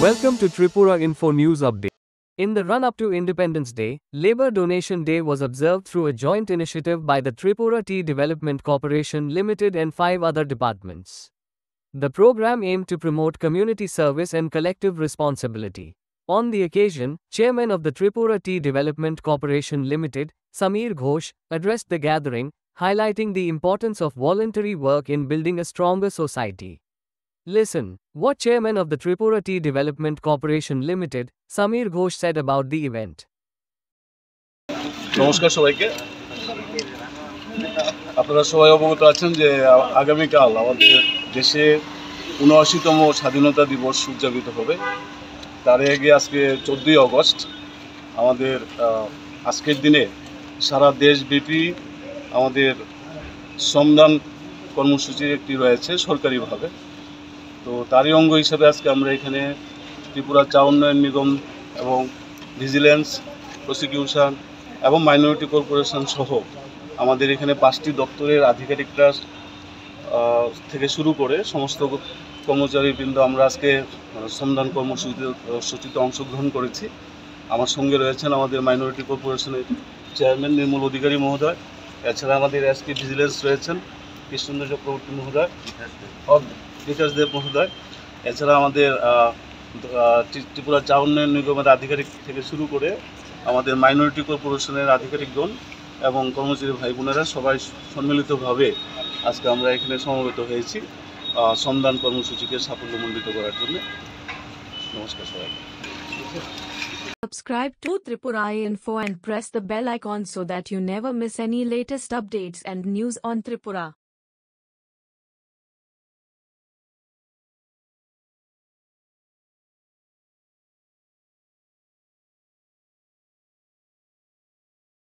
Welcome to Tripura Info News Update. In the run-up to Independence Day, Labour Donation Day was observed through a joint initiative by the Tripura Tea Development Corporation Limited and 5 other departments. The program aimed to promote community service and collective responsibility. On the occasion, Chairman of the Tripura Tea Development Corporation Limited, Sameer Ghosh, addressed the gathering, highlighting the importance of voluntary work in building a stronger society. Listen, what Chairman of the Tripura Tea Development Corporation Limited, Sameer Ghosh said about the event. নমস্কার সবাইকে। আপনারা সবাই অবগত আছেন যে আগামীকাল আমাদের দেশে ৭৯তম স্বাধীনতা দিবস উদযাপিত হবে। তার আগে আজকে 14ই আগস্ট। আমাদের আজকের দিনে সারা দেশব্যাপী আমাদের শ্রমদান কর্মসূচি একটি রয়েছে সরকারিভাবে। তো তারই অঙ্গ হিসেবে আজকে আমরা এখানে ত্রিপুরা চা উন্নয়ন নিগম এবং ভিজিলেন্স, প্রসিকিউশন এবং মাইনরিটি কর্পোরেশন সহ আমাদের এখানে 5টি দপ্তরের আধিকারিকরা থেকে শুরু করে সমস্ত কর্মচারীবৃন্দ আমরা আজকে শ্রমদান কর্মসূচিতে অংশগ্রহণ করেছি। আমার সঙ্গে রয়েছেন আমাদের মাইনরিটি কর্পোরেশনের চেয়ারম্যান নির্মল অধিকারী মহোদয়, এছাড়া আমাদের এসপি ভিজিলেন্স রয়েছেন কৃষ্ণেন্দ্র চক্রবর্তী মহোদয়, বিকাশ দেব মহোদয়, এছাড়া আমাদের ত্রিপুরা চা উন্নয়ন নিগমের আধিকারিক থেকে শুরু করে আমাদের মাইনরিটি কর্পোরেশনের আধিকারিকগণ এবং কর্মচারী ভাই বোনেরা সবাই সম্মিলিতভাবে আজকে আমরা এখানে সমবেত হয়েছি শ্রমদান কর্মসূচিকে সাফল্যমণ্ডিত করার জন্য। নমস্কার সবাইকে। Subscribe to Tripura Info and press the bell icon so that you never miss any latest updates and news on Tripura.